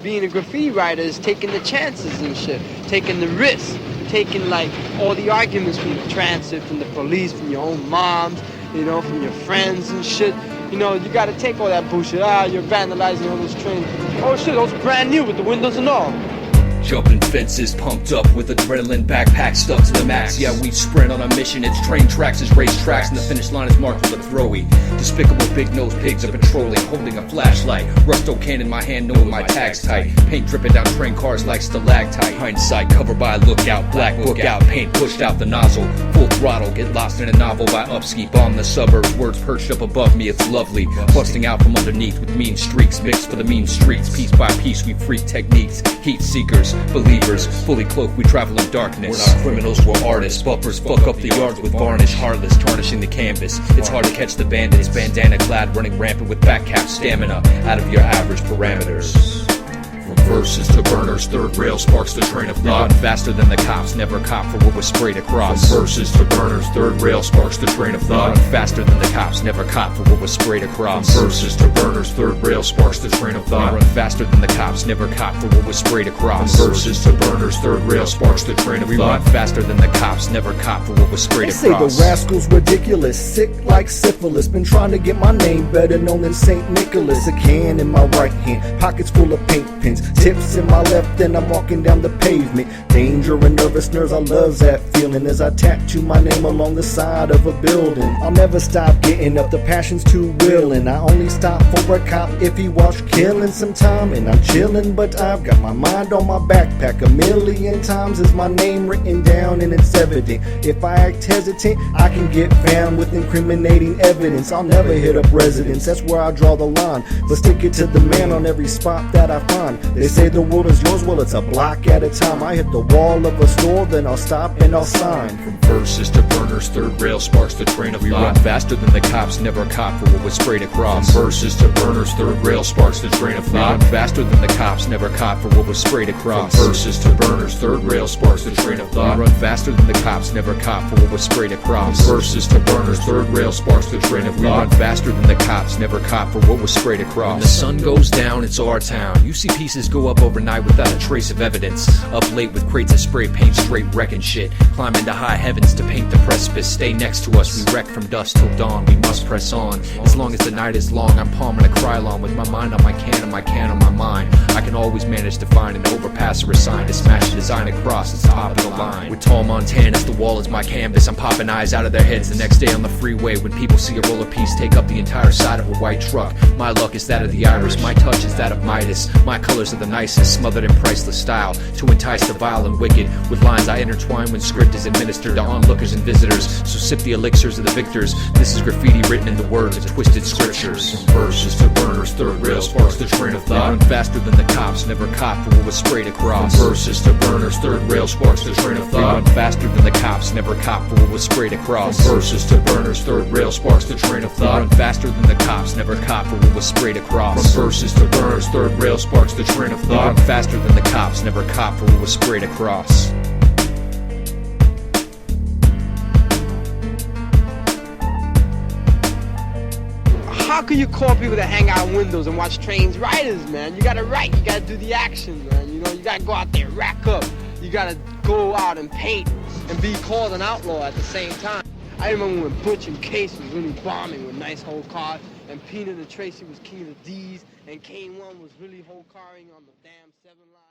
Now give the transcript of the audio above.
being a graffiti writer is taking the chances and shit, taking the risks, taking like all the arguments from the transit, from the police, from your own moms, you know, from your friends and shit. You know, you gotta take all that bullshit. You're vandalizing all those trains. Oh shit, those are brand new with the windows and all. Jumping fences, pumped up with adrenaline, backpack stuck to the max. Yeah, we sprint on a mission, it's train tracks, it's race tracks, and the finish line is marked with a throwy. Despicable big-nosed pigs are patrolling, holding a flashlight. Rusto can in my hand, knowing my tag's tight. Paint dripping down train cars like stalactite. Hindsight covered by a lookout, black book out, paint pushed out the nozzle. Full throttle, get lost in a novel by Upski. Bomb the suburbs, words perched up above me, it's lovely. Busting out from underneath with mean streaks, mixed for the mean streets. Piece by piece, we freak techniques, heat seekers. Believers, fully cloaked, we travel in darkness. We're not criminals, we're artists. Buffers fuck up the yards with varnish, heartless, tarnishing the canvas. It's hard to catch the bandits, bandana clad, running rampant with back cap stamina, out of your average parameters. From verses to burners, third rail sparks the train of thought. Run faster than the cops, never cop for what was sprayed across. From verses to burners, third rail sparks the train of thought. Run faster than the cops, never cop for what was sprayed across. From verses to burners, third rail sparks the train of thought. Run faster than the cops, never cop for what was sprayed across. From verses to burners, third rail sparks the train of thought. We run faster than the cops, never cop for what was sprayed across. They say the rascal's ridiculous, sick like syphilis. Been trying to get my name better known than St. Nicholas. A can in my right hand, pockets full of paint pens, tips in my left, and I'm walking down the pavement. Danger and nervous nerves, I love that feeling as I tattoo my name along the side of a building. I'll never stop getting up, the passion's too willing. I only stop for a cop if he walks killing some time, and I'm chilling, but I've got my mind on my backpack. A million times is my name written down, and it's evident. If I act hesitant, I can get found with incriminating evidence. I'll never hit up residence, that's where I draw the line, but stick it to the man on every spot that I find. They say the world is yours, well it's a block at a time. I hit the wall of a store, then I'll stop and I'll sign. From verses to burners, third rail sparks the train of thought. We run faster than the cops, never cop for what was sprayed across. From verses to burners, third rail sparks the train of thought. We run faster than the cops, never cop for what was sprayed across. From verses to burners, third rail sparks the train of thought. We run faster than the cops, never cop for what was sprayed across. From verses to burners, third rail sparks the train of thought. We run faster than the cops, never cop for what was sprayed across. When the sun goes down, it's our town. You see pieces go up overnight without a trace of evidence. Up late with crates of spray paint, straight wrecking shit. Climb into high heavens to paint the precipice. Stay next to us, we wreck from dusk till dawn. We must press on. As long as the night is long, I'm palming a Krylon with my mind on my can and my can on my mind. I can always manage to find an overpass or a sign to smash the design across its top of the line. With tall Montanas, the wall is my canvas. I'm popping eyes out of their heads the next day on the freeway when people see a roller piece take up the entire side of a white truck. My luck is that of the Irish, my touch is that of Midas. My colors are the nicest, smothered in priceless style to entice the vile and wicked. With lines I intertwine when script is administered to onlookers and visitors. So sip the elixirs of the victors. This is graffiti written in the words of twisted scriptures. From verses to burners, third rail sparks the train of thought. Run faster than the cops, never cop for what was sprayed across. From verses to burners, third rail sparks the train of thought. Run faster than the cops, never cop for what was sprayed across. From verses to burners, third rail sparks the train of thought. Run faster than the cops, never cop for what was sprayed across. From verses to burners, third rail sparks the train of thought. Run faster than the cops, never cop for what was sprayed across. How can you call people to hang out in windows and watch trains riders, man? You gotta write, you gotta do the action, man. You know, you gotta go out there, rack up. You gotta go out and paint and be called an outlaw at the same time. I remember when Butch and Case was really bombing with nice whole cars, and Peanut and Tracy was king of the D's, and Kane 1 was really whole carring on the damn 7 line.